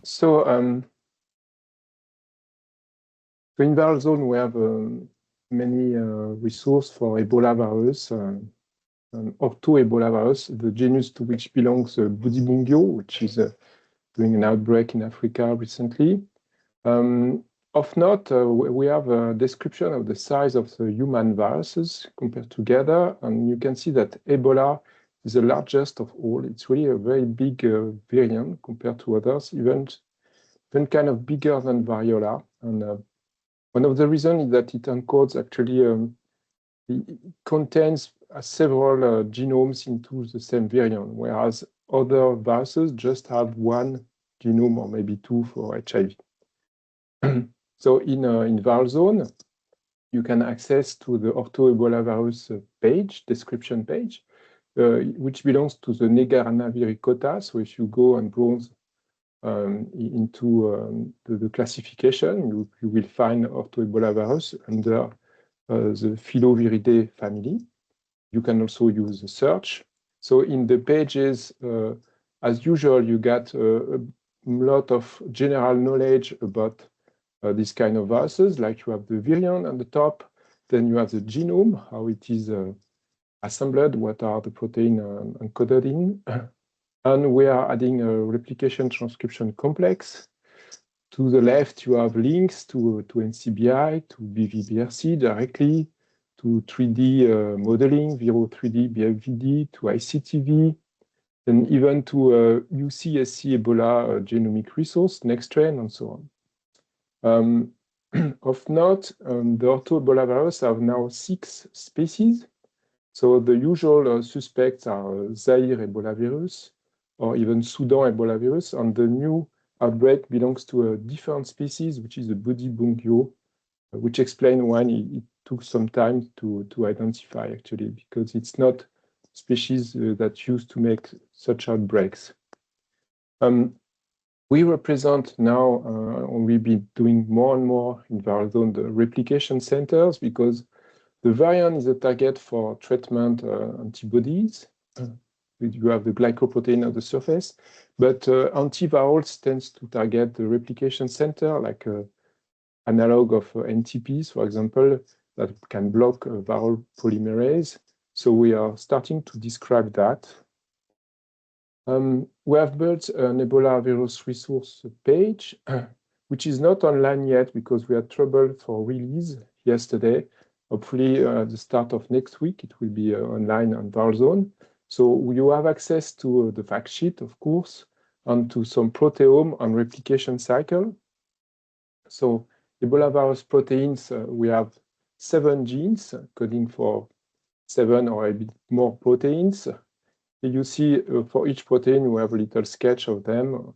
So in viral zone, we have many resources for Ebola virus, or two Ebola virus, the genus to which belongs Bundibugyo, which is doing an outbreak in Africa recently. Of note, we have a description of the size of the human viruses compared together, and you can see that Ebola is the largest of all. It's really a very big variant compared to others, even kind of bigger than variola. And one of the reasons is that it encodes actually, it contains several genomes into the same variant, whereas other viruses just have one genome or maybe two for HIV. So in viral zone, you can access to the ortho-Ebola virus page, description page, which belongs to the Negaranaviricotta. So if you go and browse into the classification, you will find ortho-Ebola virus under the Filoviridae family. You can also use the search. So in the pages, as usual, you get a lot of general knowledge about this kind of viruses, like you have the variant on the top, then you have the genome, how it is assembled, what are the proteins encoded in. And we are adding a replication transcription complex. To the left, you have links to NCBI, to BRC directly, to 3D modeling, Viro 3D, BFVD, to ICTV, and even to UCSC Ebola genomic resource, Nextstrain, and so on. Of note, the ortho-Ebola virus have now 6 species. So the usual suspects are Zaire Ebola virus, or even Sudan Ebola virus, and the new outbreak belongs to a different species, which is the Bundibugyo, which explains why it took some time to identify, actually, because it's not species that used to make such outbreaks. We represent now, we've been doing more and more in viral zone, the replication centers, because the variant is a target for treatment antibodies. You have the glycoprotein at the surface, but antivirals tends to target the replication center, like analog of NTPs, for example, that can block viral polymerase. So we are starting to describe that. We have built an Ebola virus resource page, which is not online yet because we had trouble for release yesterday. Hopefully, at the start of next week, it will be online on ViralZone. So you have access to the fact sheet, of course, and to some proteome and replication cycle. So Ebola virus proteins, we have 7 genes coding for 7 or a bit more proteins. You see for each protein, we have a little sketch of them.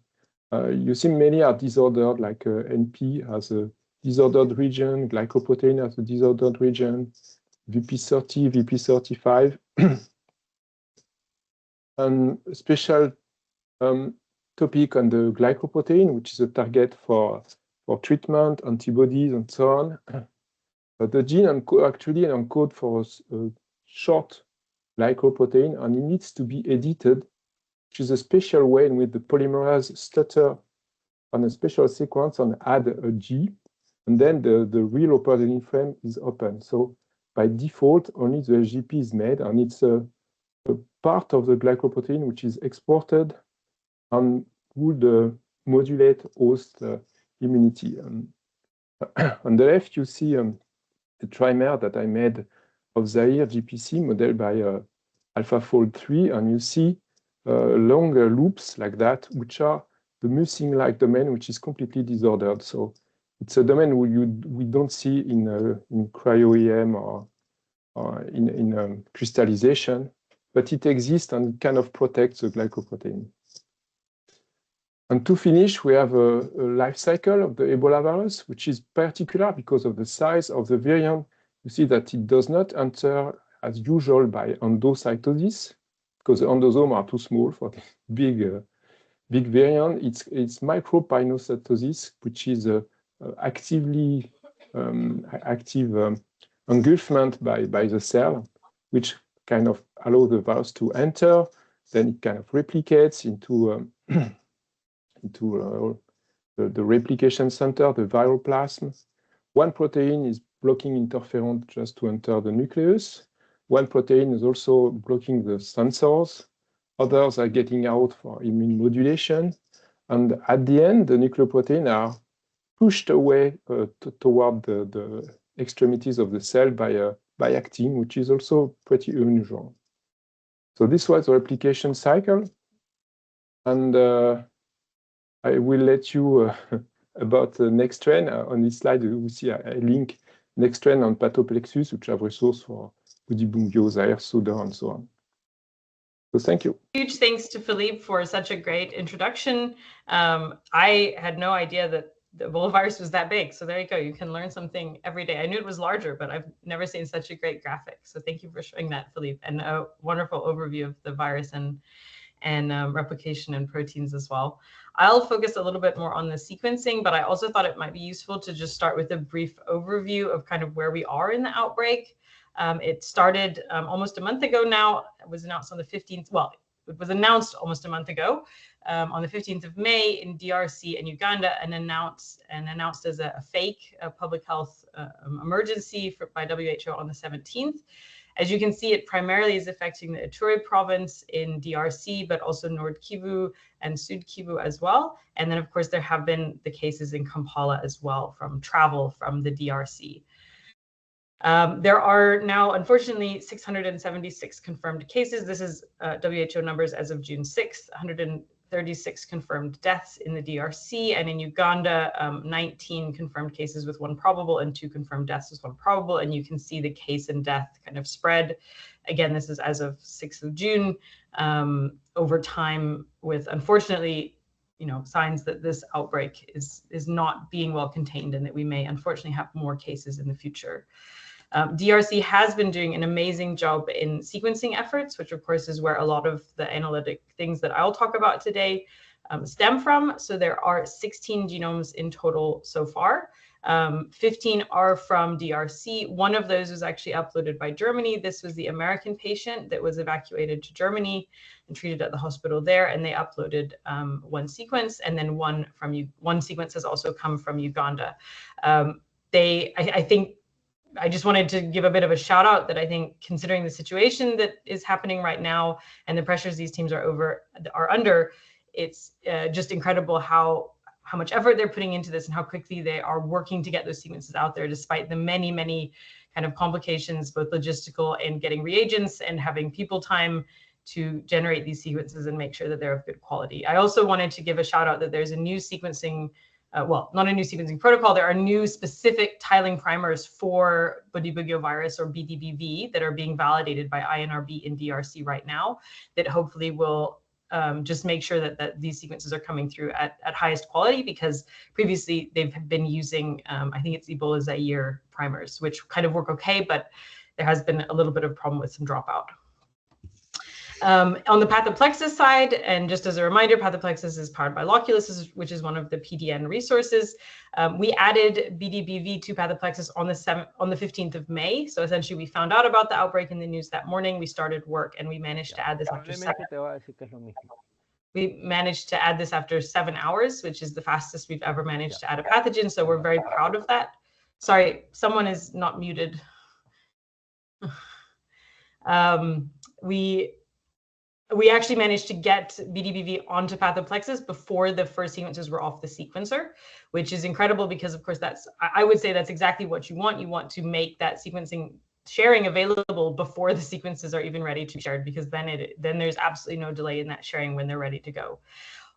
You see many are disordered, like NP has a disordered region, glycoprotein has a disordered region, VP30, VP35. And a special topic on the glycoprotein, which is a target for treatment, antibodies, and so on. But the gene actually encodes for a short glycoprotein, and it needs to be edited, which is a special way in which the polymerase stutter on a special sequence and add a G, and then the real opening frame is open. So by default, only the GP is made, and it's a part of the glycoprotein which is exported and would modulate host immunity. On the left, you see the trimer that I made of Zaire GPC modeled by AlphaFold 3, and you see long loops like that, which are the mucin-like domain, which is completely disordered. So it's a domain we don't see in cryo-EM or in crystallization, but it exists and kind of protects the glycoprotein. And to finish, we have a life cycle of the Ebola virus, which is particular because of the size of the variant. You see that it does not enter as usual by endocytosis, because the endosomes are too small for the big variant. It's micropinocytosis, which is active engulfment by the cell, which kind of allows the virus to enter. Then it kind of replicates into the replication center, the viral plasm. One protein is blocking interferon just to enter the nucleus. One protein is also blocking the sensors. Others are getting out for immune modulation. And at the end, the nucleoprotein are pushed away toward the extremities of the cell by actin, which is also pretty unusual. So this was the replication cycle. And I will let you about the Nextstrain. On this slide, we see a link Nextstrain on Pathoplexus, which have resources for Bundibugyo, Zaire, Sudan, and so on. So thank you. Huge thanks to Philippe for such a great introduction. I had no idea that the Ebola virus was that big. So there you go. You can learn something every day. I knew it was larger, but I've never seen such a great graphic. So thank you for showing that, Philippe, and a wonderful overview of the virus and replication and proteins as well. I'll focus a little bit more on the sequencing, but I also thought it might be useful to just start with a brief overview of kind of where we are in the outbreak. It started almost a month ago now. It was announced on the 15th. Well, it was announced almost a month ago on the 15th of May in DRC and Uganda, and announced as a fake public health emergency by WHO on the 17th. As you can see, it primarily is affecting the Ituri province in DRC, but also Nord Kivu and Sud Kivu as well. And then, of course, there have been the cases in Kampala as well from travel from the DRC. There are now, unfortunately, 676 confirmed cases. This is WHO numbers as of June 6th, 136 confirmed deaths in the DRC, and in Uganda, 19 confirmed cases with 1 probable and 2 confirmed deaths with 1 probable. And you can see the case and death kind of spread. Again, this is as of 6th of June over time, with, unfortunately, signs that this outbreak is not being well contained, and that we may unfortunately have more cases in the future. DRC has been doing an amazing job in sequencing efforts, which of course is where a lot of the analytic things that I'll talk about today stem from. So there are 16 genomes in total so far. 15 are from DRC. One of those was actually uploaded by Germany. This was the American patient that was evacuated to Germany and treated at the hospital there, and they uploaded 1 sequence, and then one sequence has also come from Uganda. I just wanted to give a bit of a shout out that I think, considering the situation that is happening right now and the pressures these teams are under, it's just incredible how much effort they're putting into this and how quickly they are working to get those sequences out there, despite the many, many kind of complications, both logistical and getting reagents and having people time to generate these sequences and make sure that they're of good quality. I also wanted to give a shout out that there's a new sequencing well, not a new sequencing protocol. There are new specific tiling primers for Bundibugyo virus, or BDBV, that are being validated by INRB in DRC right now, that hopefully will just make sure that these sequences are coming through at highest quality, because previously they've been using, I think it's Ebola Zaire primers, which kind of work okay, but there has been a little bit of problem with some dropout. On the Pathoplexus side, and just as a reminder, Pathoplexus is powered by Loculus, which is one of the PDN resources. We added BDBV to Pathoplexus on the 15th of May. So essentially, we found out about the outbreak in the news that morning. We started work, and we managed to add this after 7 hours, which is the fastest we've ever managed to add a pathogen. So we're very proud of that. Sorry, someone is not muted. We actually managed to get BDBV onto Pathoplexus before the first sequences were off the sequencer, which is incredible, because of course I would say that's exactly what you want. You want to make that sequencing sharing available before the sequences are even ready to be shared, because then there's absolutely no delay in that sharing when they're ready to go.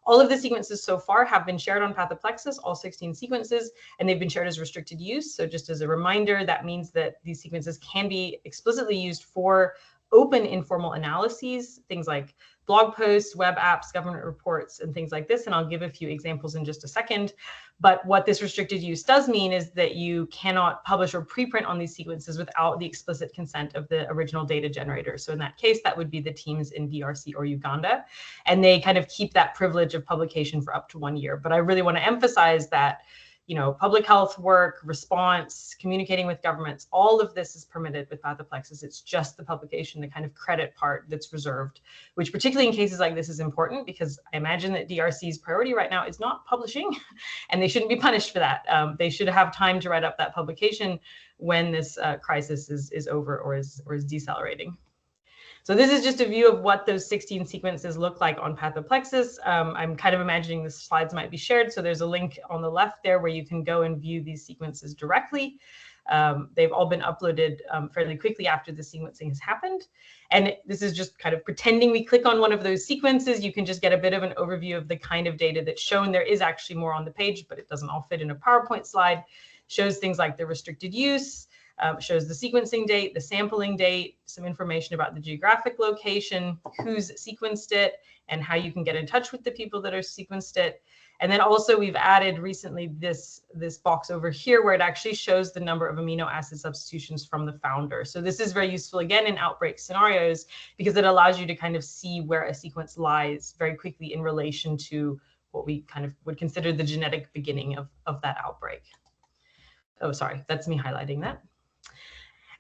All of the sequences so far have been shared on Pathoplexus, all 16 sequences, and they've been shared as restricted use. So just as a reminder, that means that these sequences can be explicitly used for open informal analyses, things like blog posts, web apps, government reports, and things like this. And I'll give a few examples in just a second. But what this restricted use does mean is that you cannot publish or preprint on these sequences without the explicit consent of the original data generator. So in that case, that would be the teams in DRC or Uganda. And they kind of keep that privilege of publication for up to 1 year. But I really want to emphasize that public health work, response, communicating with governments, all of this is permitted with Pathoplexus. It's just the publication, the kind of credit part that's reserved, which particularly in cases like this is important because I imagine that DRC's priority right now is not publishing and they shouldn't be punished for that. They should have time to write up that publication when this crisis is over or is decelerating. So this is just a view of what those 16 sequences look like on Pathoplexus. I'm kind of imagining the slides might be shared. So there's a link on the left there where you can go and view these sequences directly. They've all been uploaded fairly quickly after the sequencing has happened. And this is just kind of pretending we click on one of those sequences. You can just get a bit of an overview of the kind of data that's shown. There is actually more on the page, but it doesn't all fit in a PowerPoint slide. Shows things like the restricted use, shows the sequencing date, the sampling date, some information about the geographic location, who's sequenced it, and how you can get in touch with the people that are sequenced it. And then also we've added recently this box over here where it actually shows the number of amino acid substitutions from the founder. So this is very useful again in outbreak scenarios because it allows you to kind of see where a sequence lies very quickly in relation to what we kind of would consider the genetic beginning of that outbreak. Oh, sorry, that's me highlighting that.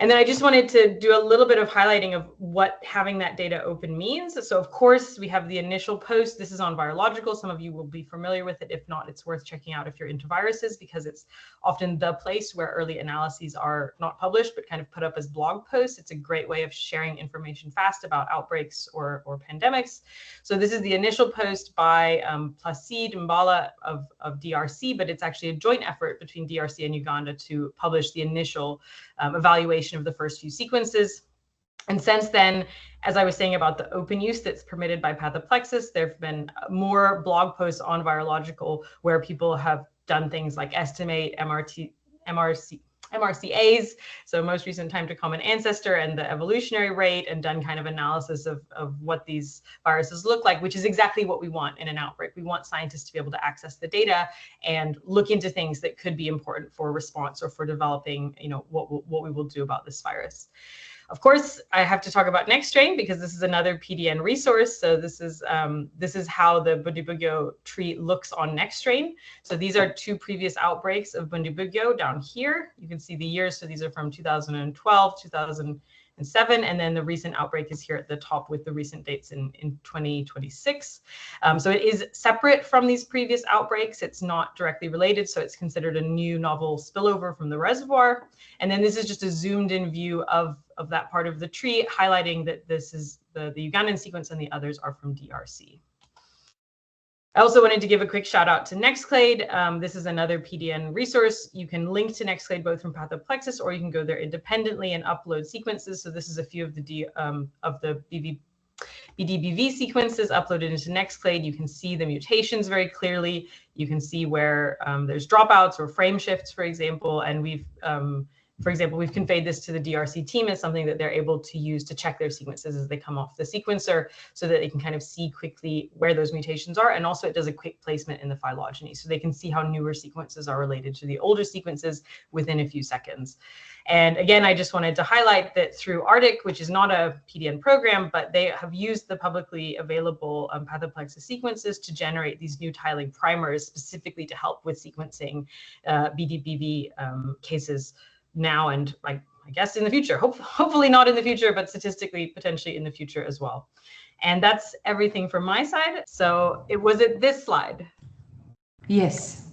And then I just wanted to do a little bit of highlighting of what having that data open means. So of course, we have the initial post. This is on virological. Some of you will be familiar with it. If not, it's worth checking out if you're into viruses because it's often the place where early analyses are not published, but kind of put up as blog posts. It's a great way of sharing information fast about outbreaks or pandemics. So this is the initial post by Placide Mbala of DRC, but it's actually a joint effort between DRC and Uganda to publish the initial evaluation of the first few sequences. And since then, as I was saying about the open use that's permitted by Pathoplexus, there have been more blog posts on virological where people have done things like estimate MRCAs, so most recent time to common ancestor, and the evolutionary rate, and done kind of analysis of what these viruses look like, which is exactly what we want in an outbreak. We want scientists to be able to access the data and look into things that could be important for response or for developing, what we will do about this virus. Of course, I have to talk about Nextstrain because this is another PDN resource. So this is how the Bundibugyo tree looks on Nextstrain. So these are two previous outbreaks of Bundibugyo down here. You can see the years. So these are from 2012, 2007, and then the recent outbreak is here at the top with the recent dates in 2026. So it is separate from these previous outbreaks. It's not directly related, so it's considered a new novel spillover from the reservoir. And then this is just a zoomed in view of that part of the tree, highlighting that this is the Ugandan sequence and the others are from DRC. I also wanted to give a quick shout out to Nextclade. This is another PDN resource. You can link to Nextclade both from Pathoplexus, or you can go there independently and upload sequences. So this is a few of the bdbv sequences uploaded into Nextclade. You can see the mutations very clearly. You can see where there's dropouts or frame shifts, for example. And we've conveyed this to the DRC team as something that they're able to use to check their sequences as they come off the sequencer so that they can kind of see quickly where those mutations are. And also it does a quick placement in the phylogeny so they can see how newer sequences are related to the older sequences within a few seconds. And again, I just wanted to highlight that through Arctic, which is not a PDN program, but they have used the publicly available Pathoplexus sequences to generate these new tiling primers specifically to help with sequencing BDBV cases now and I guess in the future, hopefully not in the future, but statistically potentially in the future as well. And that's everything from my side. So it was at this slide. Yes,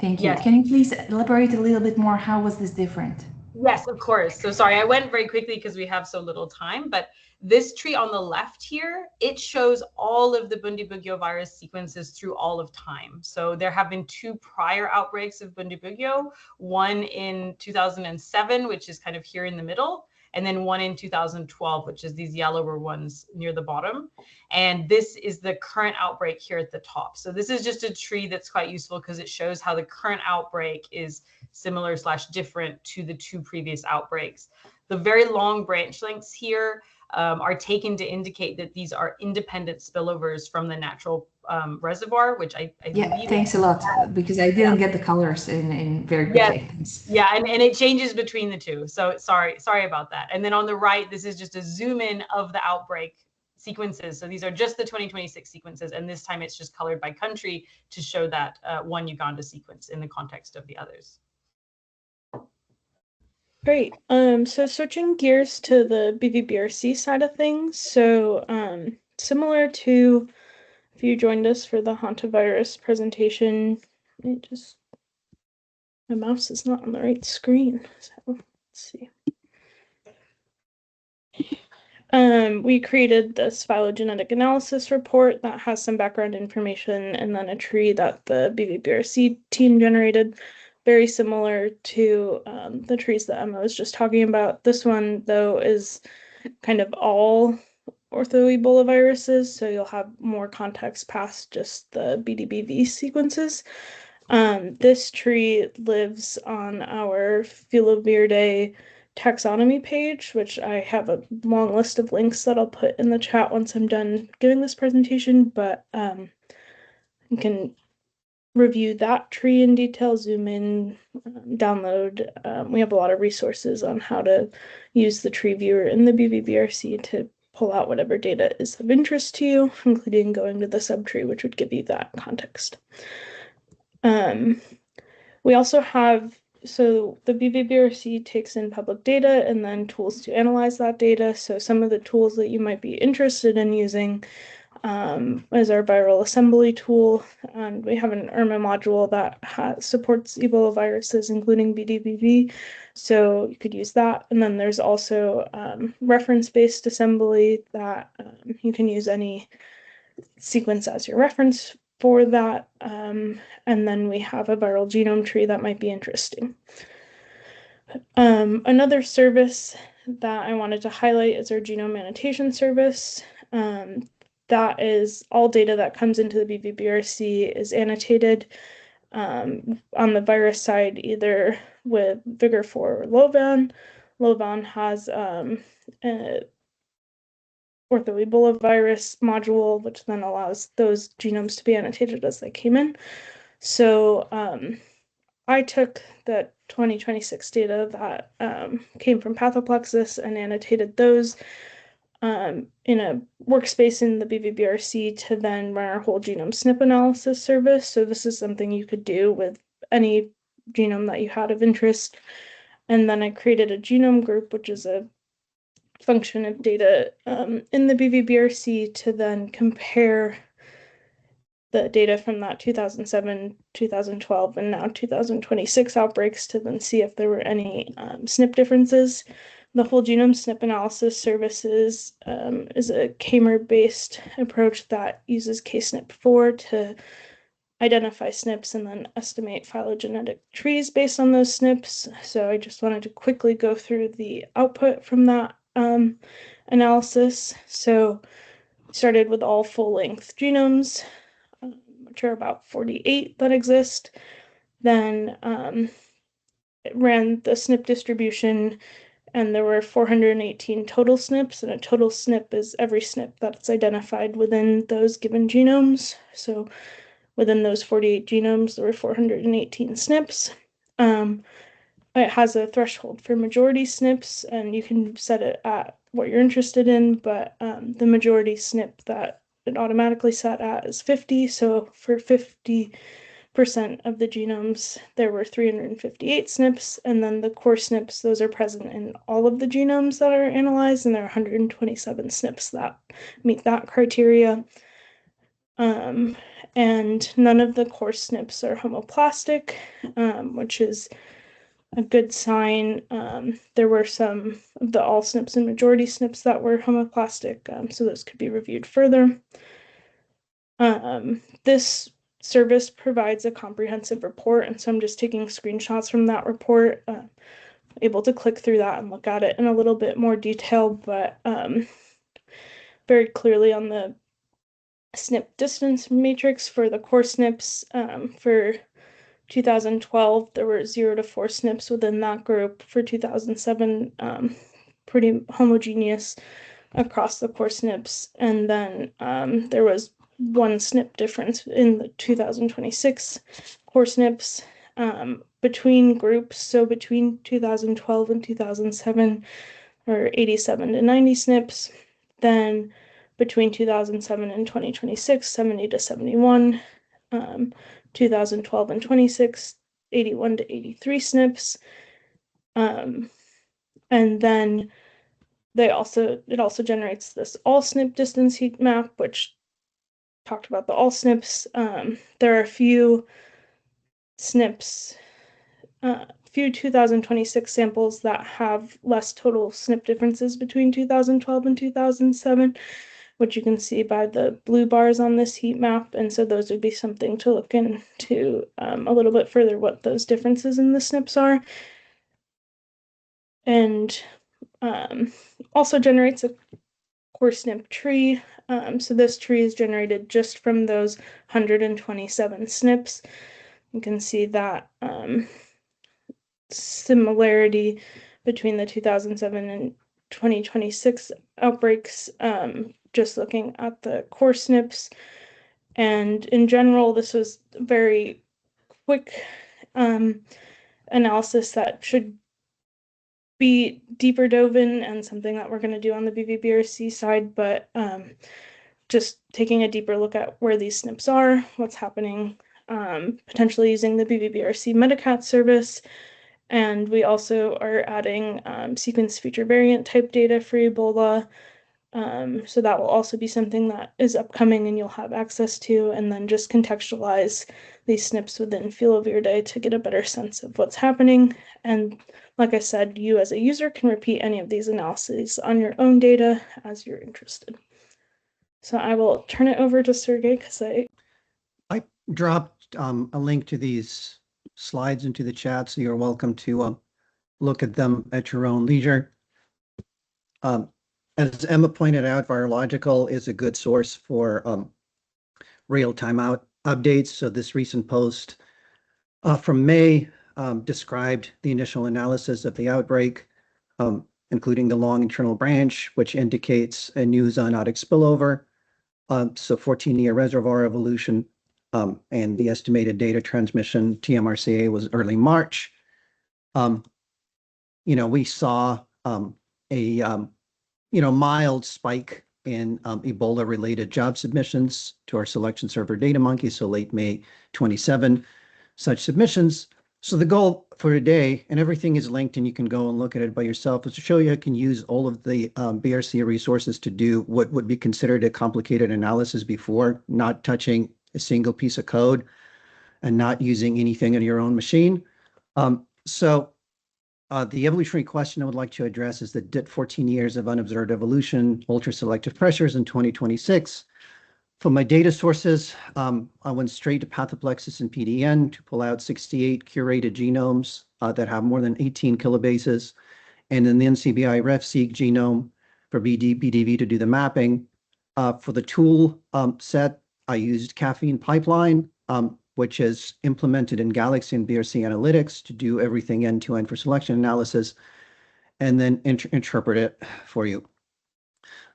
thank you. Yes. Can you please elaborate a little bit more? How was this different? Yes, of course. So sorry, I went very quickly because we have so little time, but this tree on the left here, it shows all of the Bundibugyo virus sequences through all of time. So there have been two prior outbreaks of Bundibugyo, one in 2007, which is kind of here in the middle, and then one in 2012, which is these yellower ones near the bottom. And this is the current outbreak here at the top. So this is just a tree that's quite useful because it shows how the current outbreak is similar / different to the two previous outbreaks. The very long branch lengths here are taken to indicate that these are independent spillovers from the natural reservoir, which I believe. Thanks a lot, because I didn't get the colors in very quickly. Yeah, and it changes between the two. So sorry about that. And then on the right, this is just a zoom in of the outbreak sequences. So these are just the 2026 sequences, and this time it's just colored by country to show that one Uganda sequence in the context of the others. Great. So switching gears to the BVBRC side of things. So similar to if you joined us for the hantavirus presentation, my mouse is not on the right screen. So let's see. We created this phylogenetic analysis report that has some background information and then a tree that the BVBRC team generated, very similar to the trees that Emma was just talking about. This one, though, is kind of all ortho-Ebola viruses, so you'll have more context past just the bdbv sequences. This tree lives on our Filoviridae taxonomy page, which I have a long list of links that I'll put in the chat once I'm done giving this presentation, but you can review that tree in detail, zoom in, download. We have a lot of resources on how to use the tree viewer in the BVBRC to pull out whatever data is of interest to you, including going to the subtree, which would give you that context. We also have, so the BVBRC takes in public data and then tools to analyze that data. So some of the tools that you might be interested in using is our viral assembly tool. And we have an IRMA module that supports Ebola viruses, including BDBV. So you could use that. And then there's also reference-based assembly that you can use any sequence as your reference for that. And then we have a viral genome tree that might be interesting. Another service that I wanted to highlight is our genome annotation service. That is all data that comes into the BVBRC is annotated on the virus side, either with Vigor4 or Lovan. Lovan has ortho-Ebola virus module, which then allows those genomes to be annotated as they came in. So I took the 2026 data that came from Pathoplexus and annotated those in a workspace in the BVBRC to then run our whole genome SNP analysis service. So this is something you could do with any genome that you had of interest. And then I created a genome group, which is a function of data in the BVBRC to then compare the data from that 2007, 2012, and now 2026 outbreaks to then see if there were any SNP differences. The whole genome SNP analysis services is a K-mer-based approach that uses K-SNP4 to identify SNPs and then estimate phylogenetic trees based on those SNPs. So I just wanted to quickly go through the output from that analysis. So started with all full-length genomes, which are about 48 that exist. Then it ran the SNP distribution, and there were 418 total SNPs, and a total SNP is every SNP that's identified within those given genomes. So within those 48 genomes, there were 418 SNPs. It has a threshold for majority SNPs, and you can set it at what you're interested in, but the majority SNP that it automatically set at is 50. So for 50% of the genomes, there were 358 SNPs, and then the core SNPs, those are present in all of the genomes that are analyzed, and there are 127 SNPs that meet that criteria. And none of the core SNPs are homoplastic, which is a good sign. There were some of the all SNPs and majority SNPs that were homoplastic, so those could be reviewed further. This service provides a comprehensive report, and so I'm just taking screenshots from that report, able to click through that and look at it in a little bit more detail, but very clearly on the SNP distance matrix for the core SNPs, for 2012, there were 0 to 4 SNPs within that group. For 2007, pretty homogeneous across the core SNPs. And then there was 1 SNP difference in the 2026 core SNPs between groups. So between 2012 and 2007, there were 87 to 90 SNPs. Then between 2007 and 2026, 70 to 71. 2012 and 26, 81 to 83 SNPs. And then it also generates this all SNP distance heat map, which talked about the all SNPs. There are a few SNPs, few 2026 samples that have less total SNP differences between 2012 and 2007, which you can see by the blue bars on this heat map. And so those would be something to look into a little bit further, what those differences in the SNPs are. And also generates a core SNP tree. So this tree is generated just from those 127 SNPs. You can see that similarity between the 2007 and 2026 outbreaks, just looking at the core SNPs. And in general, this was a very quick analysis that should be deeper dove in, and something that we're going to do on the BVBRC side, but just taking a deeper look at where these SNPs are, what's happening, potentially using the BVBRC Medicat service. And we also are adding sequence feature variant type data for Ebola. So that will also be something that is upcoming and you'll have access to, and then just contextualize these SNPs within Filoviridae to get a better sense of what's happening. And like I said, you as a user can repeat any of these analyses on your own data as you're interested. So I will turn it over to Sergey, because I dropped a link to these slides into the chat, so you're welcome to look at them at your own leisure. As Emma pointed out, Virological is a good source for real-time updates. So this recent post from May described the initial analysis of the outbreak, including the long internal branch, which indicates a new zoonotic spillover. So 14-year reservoir evolution, and the estimated data transmission TMRCA was early March. We saw a mild spike in Ebola-related job submissions to our selection server data monkey, so late May 27, such submissions. So the goal for today, and everything is linked and you can go and look at it by yourself, is to show you how you can use all of the BRC resources to do what would be considered a complicated analysis before, not touching a single piece of code and not using anything on your own machine. The evolutionary question I would like to address is that did 14 years of unobserved evolution, ultra-selective pressures in 2026? For my data sources, I went straight to Pathoplexus and PDN to pull out 68 curated genomes that have more than 18 kilobases, and then the NCBI RefSeq genome for bdbv to do the mapping. For the tool set, I used Caffeine-Pipeline, which is implemented in Galaxy and BRC Analytics to do everything end-to-end for selection analysis, and then interpret it for you.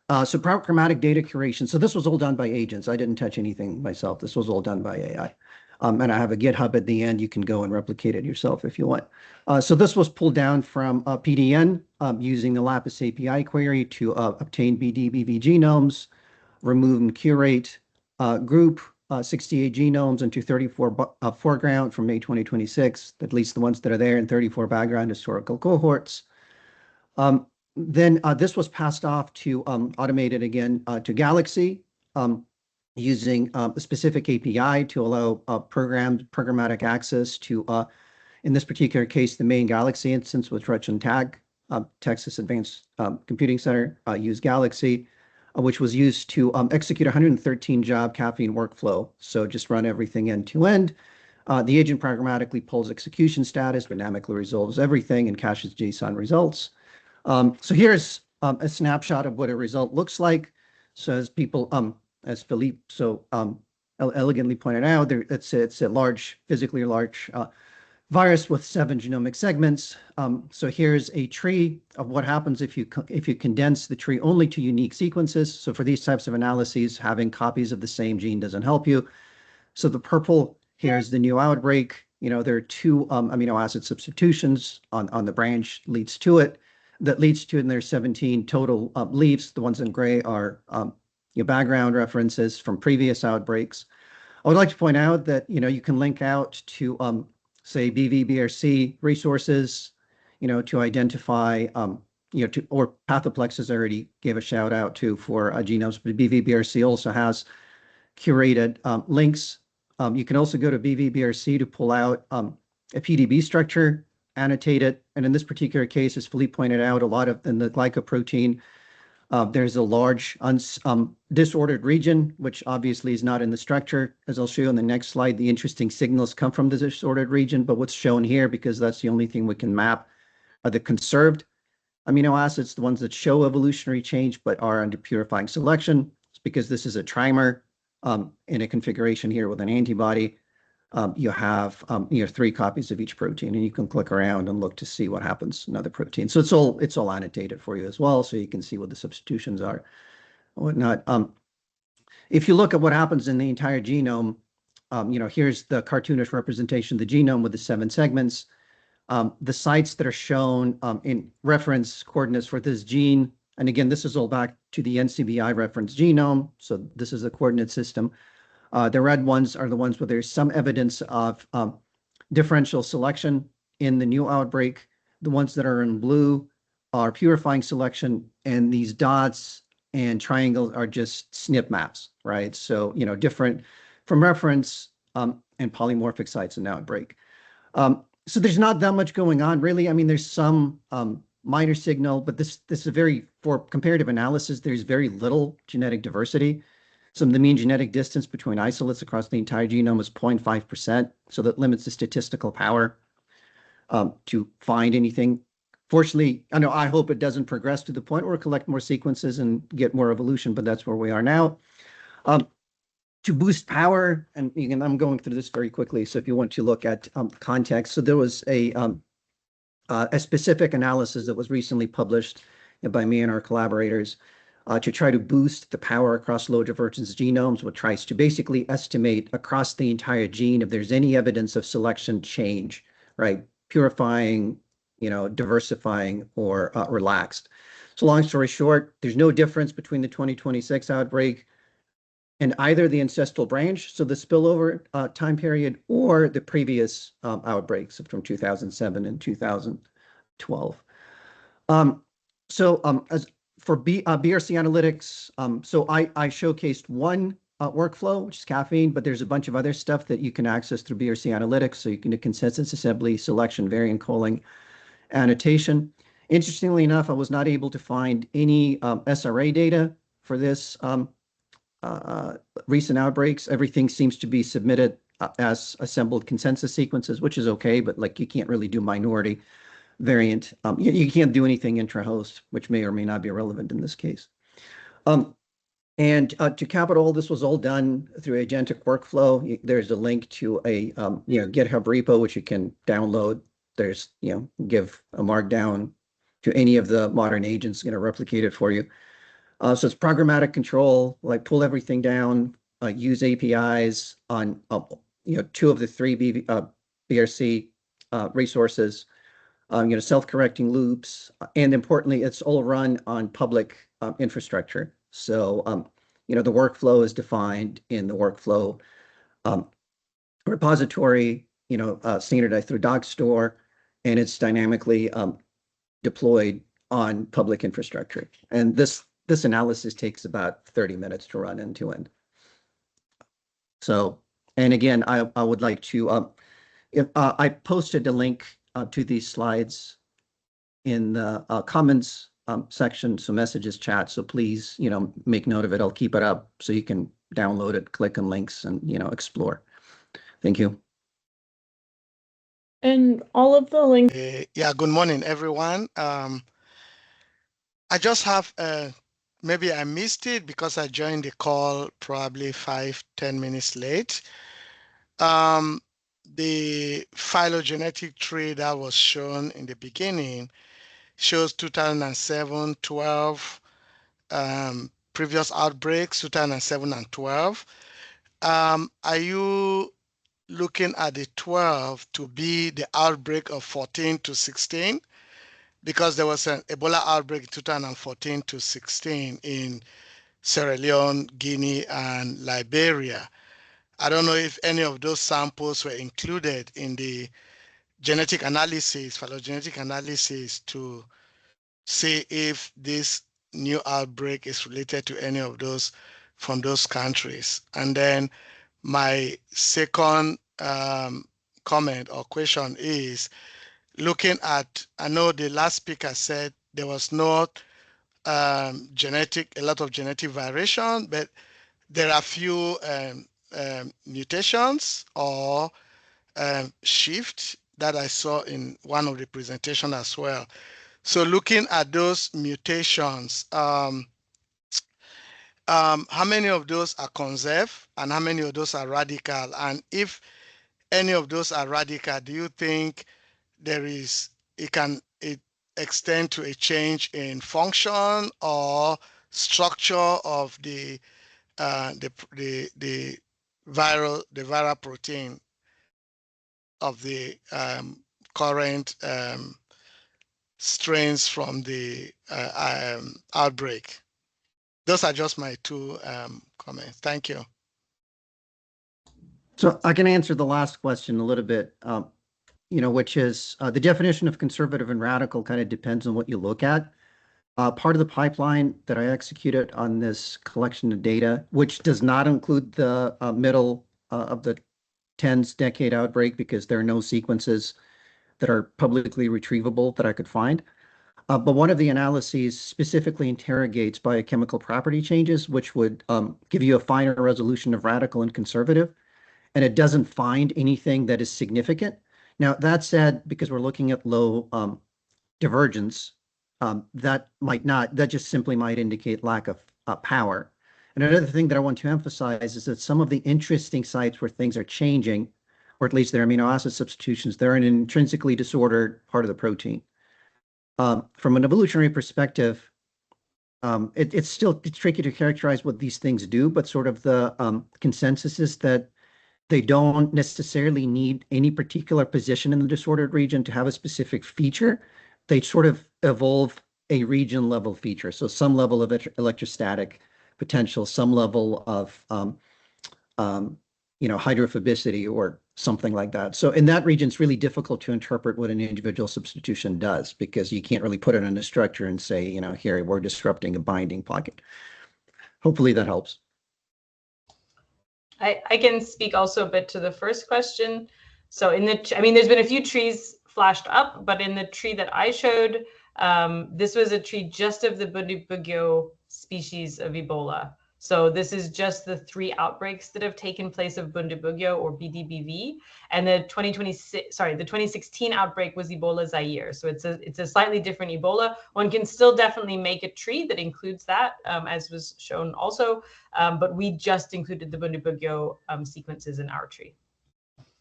So programmatic data curation. So this was all done by agents. I didn't touch anything myself. This was all done by AI. And I have a GitHub at the end. You can go and replicate it yourself if you want. So this was pulled down from PDN using the Lapis API query to obtain bdbv genomes, remove and curate group 68 genomes into 34 foreground from May 2026, at least the ones that are there, and 34 background historical cohorts. Then this was passed off to automated again to Galaxy using a specific API to allow programmatic access to, in this particular case, the main Galaxy instance with Rutch and Tag. Texas Advanced Computing Center used Galaxy, which was used to execute 113 job caffeine workflow. So just run everything end to end. The agent programmatically pulls execution status, dynamically resolves everything, and caches JSON results. So here's a snapshot of what a result looks like. So as Philippe so elegantly pointed out, it's a large, physically large virus with 7 genomic segments. So here's a tree of what happens if you condense the tree only to unique sequences. So for these types of analyses, having copies of the same gene doesn't help you. So the purple, here's the new outbreak. There are 2 amino acid substitutions on the branch that leads to, and there's 17 total leaves. The ones in gray are your background references from previous outbreaks. I would like to point out that, you can link out to, say, BV-BRC resources, to identify, or Pathoplexus I already gave a shout out to for genomes, but BV-BRC also has curated links. You can also go to BV-BRC to pull out a PDB structure, annotate it, and in this particular case, as Philippe pointed out, a lot of in the glycoprotein, there's a large disordered region, which obviously is not in the structure. As I'll show you in the next slide, the interesting signals come from the disordered region, but what's shown here, because that's the only thing we can map, are the conserved amino acids, the ones that show evolutionary change but are under purifying selection. It's because this is a trimer in a configuration here with an antibody. You have 3 copies of each protein, and you can click around and look to see what happens in other proteins. So it's all annotated for you as well, so you can see what the substitutions are and whatnot. If you look at what happens in the entire genome, here's the cartoonish representation of the genome with the 7 segments. The sites that are shown in reference coordinates for this gene, and again, this is all back to the NCBI reference genome, so this is a coordinate system. The red ones are the ones where there's some evidence of differential selection in the new outbreak. The ones that are in blue are purifying selection, and these dots and triangles are just SNP maps, right? So, different from reference and polymorphic sites in outbreak. So there's not that much going on, really. I mean, there's some minor signal, but this is for comparative analysis, there's very little genetic diversity. So the mean genetic distance between isolates across the entire genome is 0.5%. So that limits the statistical power to find anything. Fortunately, I hope it doesn't progress to the point where we collect more sequences and get more evolution, but that's where we are now. To boost power, and again, I'm going through this very quickly, so if you want to look at context. So there was a specific analysis that was recently published by me and our collaborators to try to boost the power across low divergence genomes, which tries to basically estimate across the entire gene if there's any evidence of selection change, right? Purifying, diversifying, or relaxed. So long story short, there's no difference between the 2026 outbreak and either the ancestral branch, so the spillover time period, or the previous outbreaks from 2007 and 2012. As for BRC analytics, so I showcased one workflow, which is caffeine, but there's a bunch of other stuff that you can access through BRC analytics. So you can do consensus assembly, selection, variant calling, annotation. Interestingly enough, I was not able to find any SRA data for this recent outbreaks. Everything seems to be submitted as assembled consensus sequences, which is okay, but you can't really do minority variant. You can't do anything intra-host, which may or may not be relevant in this case. And to cap it all, this was all done through agentic workflow. There's a link to a GitHub repo, which you can download. There's, give a markdown to any of the modern agents, going to replicate it for you. So it's programmatic control, pull everything down, use APIs on 2 of the 3 BRC resources, self-correcting loops, and importantly, it's all run on public infrastructure. So, the workflow is defined in the workflow repository, standardized through Dockstore, and it's dynamically deployed on public infrastructure. And this analysis takes about 30 minutes to run end to end. So, and again, I would like to, I posted a link to these slides in the comments section, so messages, chat. So please, make note of it. I'll keep it up so you can download it, click on links, and explore. Thank you. And all of the links. Good morning, everyone. I just have maybe I missed it because I joined the call probably 5-10 minutes late. The phylogenetic tree that was shown in the beginning shows 2007, 12, previous outbreaks, 2007 and 12. Are you looking at the 12 to be the outbreak of 14 to 16? Because there was an Ebola outbreak in 2014 to 16 in Sierra Leone, Guinea, and Liberia. I don't know if any of those samples were included in the genetic analysis, phylogenetic analysis, to see if this new outbreak is related to any of those from those countries. And then my second comment or question is looking at, I know the last speaker said there was not a lot of genetic variation, but there are few mutations or shift that I saw in one of the presentation as well. So looking at those mutations, how many of those are conserved and how many of those are radical? And if any of those are radical, do you think it extend to a change in function or structure of the viral protein of the current strains from the outbreak? Those are just my two comments. Thank you. So I can answer the last question a little bit, which is the definition of conservative and radical kind of depends on what you look at. Part of the pipeline that I executed on this collection of data, which does not include the middle of the 10s decade outbreak, because there are no sequences that are publicly retrievable that I could find. But one of the analyses specifically interrogates biochemical property changes, which would give you a finer resolution of radical and conservative, and it doesn't find anything that is significant. Now, that said, because we're looking at low divergence, that just simply might indicate lack of power. And another thing that I want to emphasize is that some of the interesting sites where things are changing, or at least their amino acid substitutions, they're in an intrinsically disordered part of the protein. From an evolutionary perspective, it's tricky to characterize what these things do, but sort of the consensus is that they don't necessarily need any particular position in the disordered region to have a specific feature. They sort of evolve a region level feature. So some level of electrostatic potential, some level of hydrophobicity or something like that. So in that region, it's really difficult to interpret what an individual substitution does, because you can't really put it in a structure and say, here we're disrupting a binding pocket. Hopefully that helps. I can speak also a bit to the first question. So there's been a few trees flashed up, but in the tree that I showed, this was a tree just of the Bundibugyo species of Ebola. So this is just the 3 outbreaks that have taken place of Bundibugyo or BDBV, and the 2016 outbreak was Ebola Zaire. So it's a slightly different Ebola. One can still definitely make a tree that includes that, as was shown also, but we just included the Bundibugyo sequences in our tree.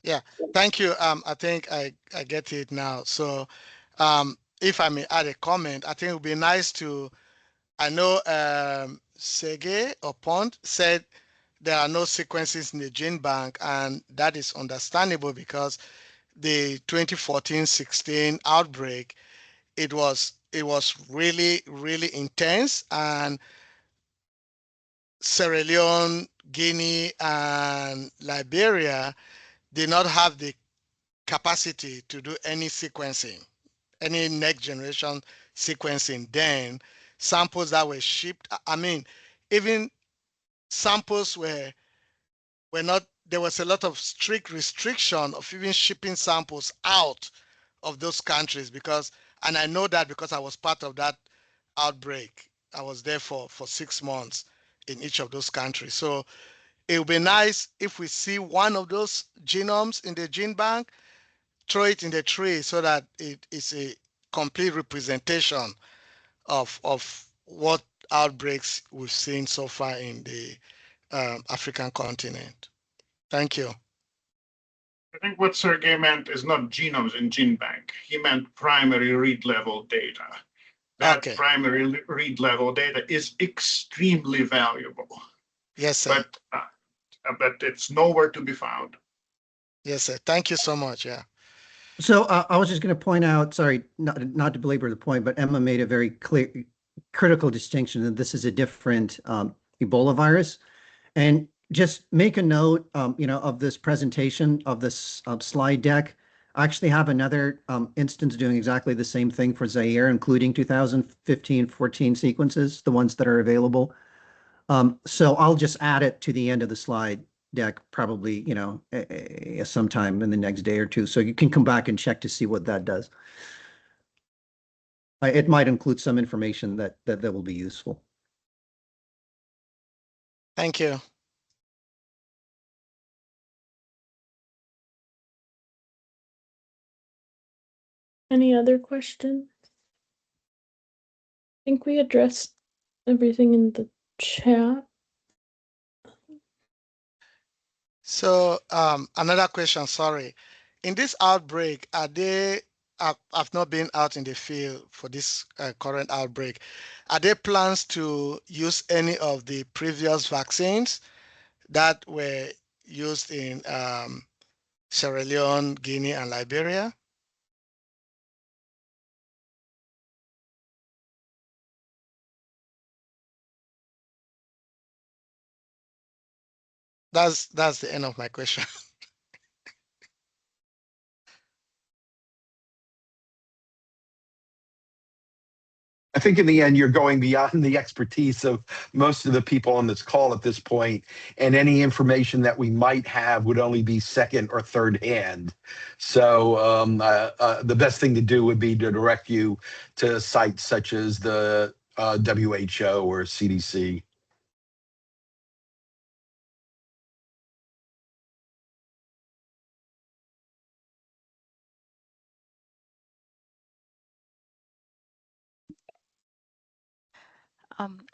Yeah, thank you. I think I get it now. So if I may add a comment, I think it would be nice to, I know Sege or Pont said there are no sequences in the gene bank, and that is understandable because the 2014-16 outbreak, it was really, really intense, and Sierra Leone, Guinea, and Liberia did not have the capacity to do any sequencing, any next generation sequencing. Then samples that were shipped, even samples were not, there was a lot of strict restriction of even shipping samples out of those countries, because, and I know that because I was part of that outbreak. I was there for 6 months in each of those countries. So it would be nice if we see one of those genomes in the gene bank, throw it in the tree so that it is a complete representation of what outbreaks we've seen so far in the African continent. Thank you. I think what Sergey meant is not genomes in gene bank. He meant primary read level data. That primary read level data is extremely valuable. Yes, sir. But it's nowhere to be found. Yes, sir. Thank you so much. Yeah. So I was just going to point out, sorry, not to belabor the point, but Emma made a very clear, critical distinction that this is a different Ebola virus. And just make a note, of this presentation, of this slide deck. I actually have another instance doing exactly the same thing for Zaire, including 2015-14 sequences, the ones that are available. So I'll just add it to the end of the slide deck, probably, sometime in the next day or two. So you can come back and check to see what that does. It might include some information that will be useful. Thank you. Any other questions? I think we addressed everything in the chat. So another question, sorry. In this outbreak, I've not been out in the field for this current outbreak. Are there plans to use any of the previous vaccines that were used in Sierra Leone, Guinea, and Liberia? That's the end of my question. I think in the end, you're going beyond the expertise of most of the people on this call at this point, and any information that we might have would only be second or third hand. So the best thing to do would be to direct you to sites such as the WHO or CDC.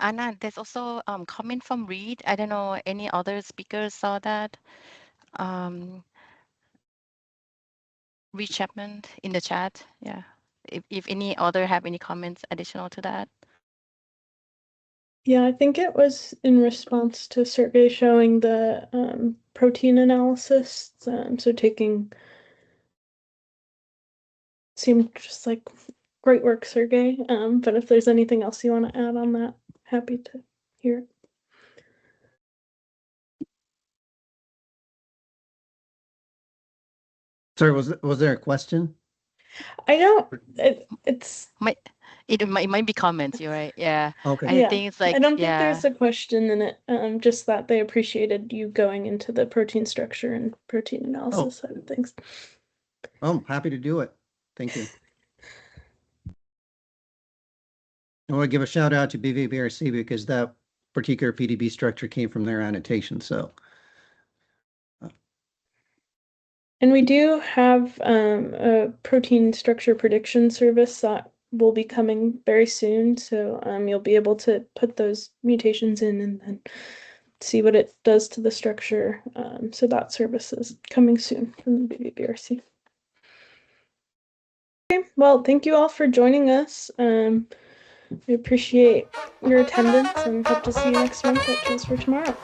Anna, there's also comment from Reed. I don't know any other speakers saw that. Reed Chapman in the chat. Yeah. If any other have any comments additional to that. Yeah, I think it was in response to Sergey showing the protein analysis. So taking seemed just like great work, Sergey. But if there's anything else you want to add on that, happy to hear it. Sorry, was there a question? I don't. It might be comments. You're right. Yeah. Okay. I think it's like. I don't think there's a question in it. Just that they appreciated you going into the protein structure and protein analysis side of things. Oh, happy to do it. Thank you. I want to give a shout out to BRC because that particular PDB structure came from their annotation. So. And we do have a protein structure prediction service that will be coming very soon. So you'll be able to put those mutations in and then see what it does to the structure. So that service is coming soon from the BRC. Okay, well, thank you all for joining us. We appreciate your attendance and hope to see you next month at Tools for Tomorrow.